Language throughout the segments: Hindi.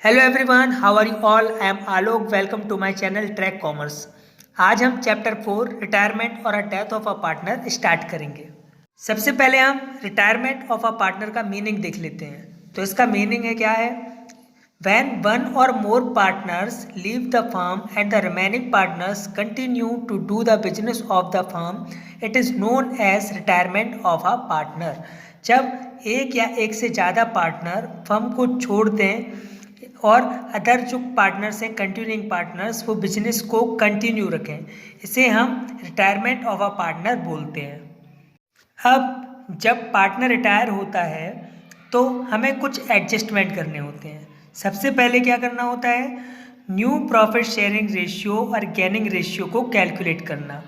Hello everyone, how are you all? I am Alok. Welcome to my channel track commerce. आज हम चैप्टर 4 रिटायरमेंट और a death of a partner start करेंगे। सबसे पहले हम रिटायरमेंट ऑफ अ पार्टनर का मीनिंग देख लेते हैं। तो इसका मीनिंग है क्या है? When one or more partners leave the firm and the remaining partners continue to do the business of the firm, it is known as retirement of a partner. जब एक या एक से ज़्यादा पार्टनर फर्म को छोड़ दें और अदर जो पार्टनर्स हैं, कंटिन्यूइंग पार्टनर्स, वो बिजनेस को कंटिन्यू रखें, इसे हम रिटायरमेंट ऑफ अ पार्टनर बोलते हैं। अब जब पार्टनर रिटायर होता है तो हमें कुछ एडजस्टमेंट करने होते हैं। सबसे पहले क्या करना होता है? न्यू प्रॉफिट शेयरिंग रेशियो और गेनिंग रेशियो को कैलकुलेट करना।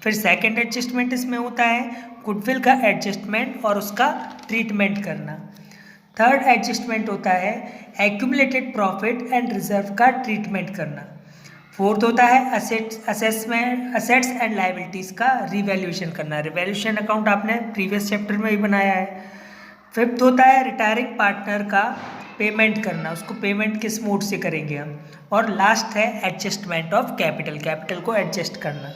फिर सेकंड एडजस्टमेंट इसमें होता है गुडविल का एडजस्टमेंट और उसका ट्रीटमेंट करना। थर्ड एडजस्टमेंट होता है एक्यूमुलेटेड प्रॉफिट एंड रिजर्व का ट्रीटमेंट करना। फोर्थ होता है असेट्स एंड लाइबिलिटीज़ का रिवैल्यूएशन करना। रिवैल्यूएशन अकाउंट आपने प्रीवियस चैप्टर में ही बनाया है। फिफ्थ होता है रिटायरिंग पार्टनर का पेमेंट करना, उसको पेमेंट किस मोड से करेंगे हम। और लास्ट है एडजस्टमेंट ऑफ कैपिटल, कैपिटल को एडजस्ट करना।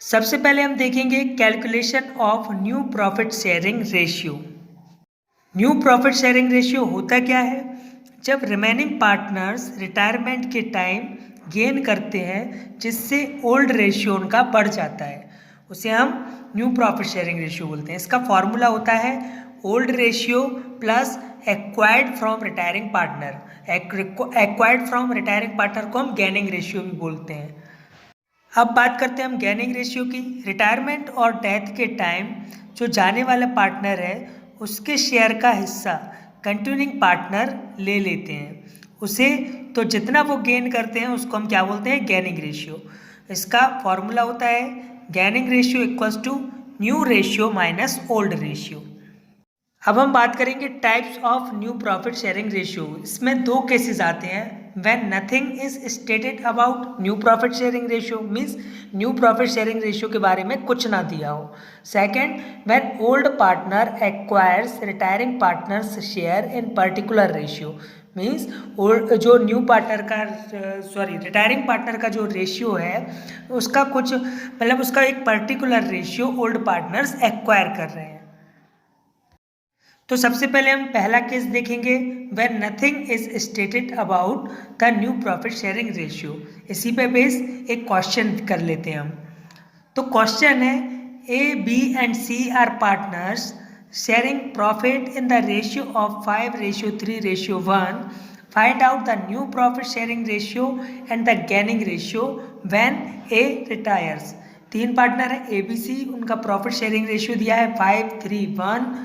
सबसे पहले हम देखेंगे calculation of new profit sharing ratio. New profit sharing ratio होता क्या है? जब रिमेनिंग पार्टनर्स रिटायरमेंट के टाइम गेन करते हैं जिससे ओल्ड रेशियो उनका बढ़ जाता है, उसे हम न्यू प्रॉफिट शेयरिंग रेशियो बोलते हैं। इसका फॉर्मूला होता है old ratio plus acquired from retiring partner. Acquired from retiring partner को हम गेनिंग रेशियो भी बोलते हैं। अब बात करते हैं हम गेनिंग रेशियो की। रिटायरमेंट और डेथ के टाइम जो जाने वाला पार्टनर है उसके शेयर का हिस्सा कंटिन्यूइंग पार्टनर ले लेते हैं उसे, तो जितना वो गेन करते हैं उसको हम क्या बोलते हैं? Gaining ratio. इसका फॉर्मूला होता है gaining ratio equals to new ratio minus old ratio. अब हम बात करेंगे types of new profit sharing ratio. इसमें दो केसेस आते हैं। When nothing is stated about new profit sharing ratio, means new profit sharing ratio के बारे में कुछ ना दिया हो। Second, when old partner acquires retiring partners share in particular ratio, means जो न्यू पार्टनर का रिटायरिंग पार्टनर का जो रेशियो है उसका कुछ मतलब उसका एक particular ratio old partners acquire कर रहे हैं। तो सबसे पहले हम पहला केस देखेंगे when nothing is stated about the new profit sharing ratio. इसी पे बेस एक क्वेश्चन कर लेते हैं हम। तो क्वेश्चन है A B and C are partners sharing profit in the ratio of 5:3:1। Find out the new profit sharing ratio and the gaining ratio when A retires. तीन पार्टनर है ए बी सी, उनका प्रॉफिट शेयरिंग रेशियो दिया है 5:3:1।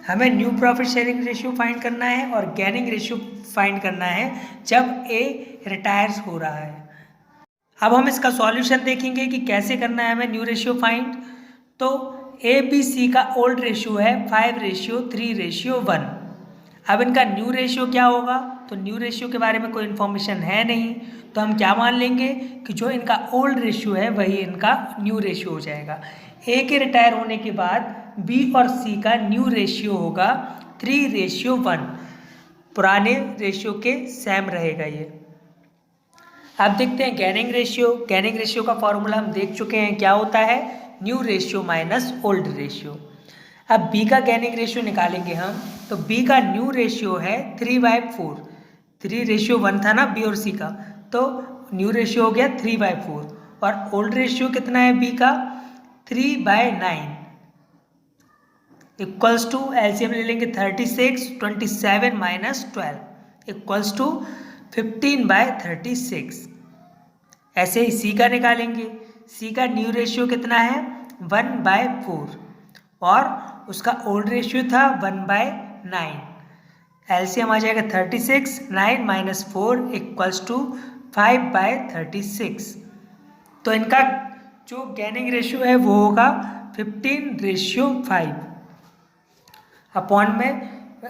हमें new profit sharing ratio find करना है और गेनिंग रेशियो फाइंड करना है जब ए रिटायर्स हो रहा है। अब हम इसका सॉल्यूशन देखेंगे कि कैसे करना है हमें न्यू रेशियो फाइंड। तो ए बी सी का ओल्ड रेशियो है 5:3:1। अब इनका न्यू रेशियो क्या होगा? तो न्यू रेशियो के बारे में कोई इन्फॉर्मेशन है नहीं, तो हम क्या मान लेंगे कि जो इनका ओल्ड रेशियो है वही इनका न्यू रेशियो हो जाएगा। ए के रिटायर होने के बाद बी और सी का न्यू रेशियो होगा 3:1। पुराने रेशियो के सेम रहेगा ये। अब देखते हैं गेनिंग रेशियो। गेनिंग रेशियो का फॉर्मूला हम देख चुके हैं, क्या होता है? New ratio minus old ratio. अब बी का गेनिंग रेशियो निकालेंगे हम, तो बी का न्यू रेशियो है 3/4। 3:1 था ना बी और सी का, तो न्यू रेशियो हो गया 3/4। और ओल्ड रेशियो कितना है बी का? 3/9 इक्वल्स टू एलसीएम ले लेंगे 36, 27 माइनस 12 इक्वल्स टू 15/36। ऐसे ही सी का निकालेंगे। सी का न्यू रेशियो कितना है? 1/4 और उसका ओल्ड रेशियो था 1/9। एलसीएम आ जाएगा 36, 9 माइनस 4 इक्वल्स टू 5/36। तो इनका जो गेनिंग रेशियो है वो होगा 15:5 अपॉन में।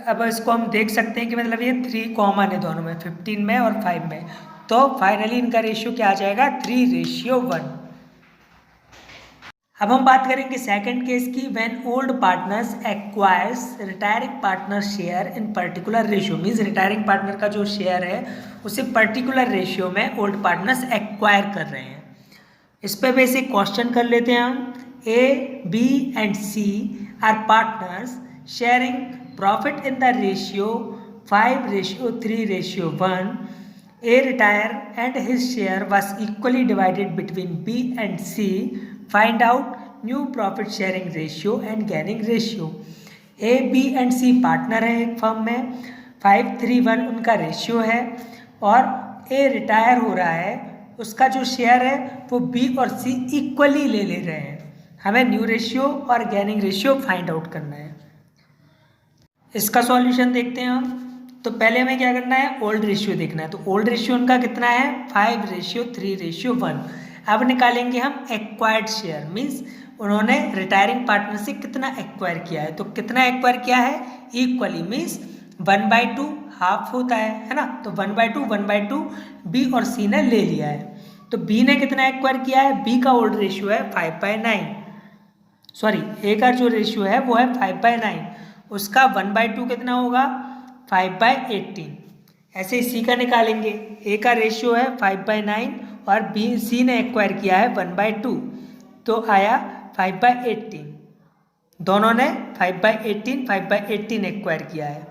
अब इसको हम देख सकते हैं कि मतलब ये 3 कॉमन है दोनों में, 15 में और 5 में, तो फाइनली इनका रेशियो क्या आ जाएगा? 3:1। अब हम बात करेंगे सेकंड केस की, when old partners acquires retiring partner share in particular ratio, means retiring partner का जो शेयर है उसे पर्टिकुलर रेशियो में ओल्ड पार्टनर्स एक्वायर कर रहे हैं। इस पे बेसिक क्वेश्चन कर लेते हैं हम। A, B and C are partners sharing profit in the ratio 5:3:1. A retire and his share was equally divided between B and C. Find out new profit sharing ratio and gaining ratio. A, B and C partner है एक फर्म में, 5:3:1 उनका रेशियो है और A रिटायर हो रहा है, उसका जो शेयर है वो B और C इक्वली ले रहे हैं। हमें न्यू रेशियो और गैनिंग रेशियो फाइंड आउट करना है। इसका सॉल्यूशन देखते हैं हम। तो पहले हमें क्या करना है, ओल्ड रेशियो देखना है। तो ओल्ड रेशियो उनका कितना है, 5:3:1। अब निकालेंगे हम एक्वायर्ड शेयर, मीन्स उन्होंने रिटायरिंग पार्टनर से कितना एक्वायर किया है। तो कितना एक्वायर किया है, इक्वली, मीन्स 1/2 हाफ होता है ना। तो 1/2 बी और सी ने ले लिया है। तो बी ने कितना एक्वायर किया है, बी का ओल्ड रेशियो है 5/9, सॉरी ए का जो रेशियो है वो है 5/9, उसका 1/2 कितना होगा, 5/18। ऐसे ही सी का निकालेंगे, ए का रेशियो है 5/9 और बी सी ने एक्वायर किया है 1/2, तो आया 5/18। दोनों ने 5/18 एक्वायर किया है,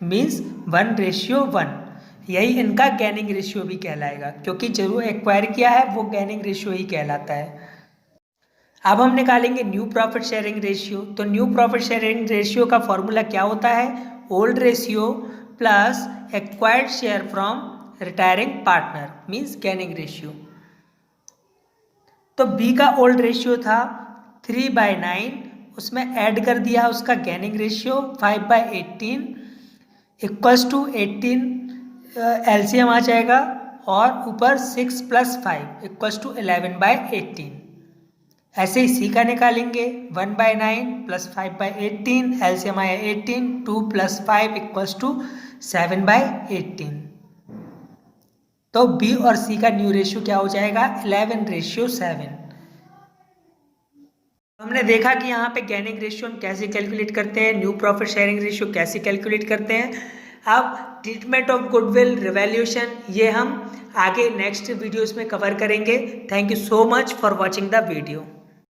मीन्स 1:1। यही इनका गैनिंग रेशियो भी कहलाएगा, क्योंकि जो एक्वायर किया है वो गैनिंग रेशियो ही कहलाता है। अब हम निकालेंगे न्यू प्रॉफिट शेयरिंग रेशियो। तो न्यू प्रॉफिट शेयरिंग रेशियो का फॉर्मूला क्या होता है, old ratio plus acquired share from retiring partner, means gaining ratio. तो बी का ओल्ड रेशियो था 3/9, उसमें ऐड कर दिया उसका gaining ratio 5/18 equals to 18, LCM आ जाएगा और ऊपर 6 + 5 इक्वल्स टू 11/18। ऐसे ही सी का निकालेंगे, 1/9 + 5/18, एलसीएम आया 18, 2 + 5 इक्वल्स टू 7/18। तो बी और सी का न्यू रेशियो क्या हो जाएगा, 11:7। हमने देखा कि यहाँ पे गैनिंग रेशियो हम कैसे कैलकुलेट करते हैं, न्यू प्रॉफिट शेयरिंग रेशियो कैसे कैलकुलेट करते हैं। अब ट्रीटमेंट ऑफ गुडविल, रिवैल्यूएशन, ये हम आगे नेक्स्ट वीडियोस में कवर करेंगे। Thank you so much for watching the video.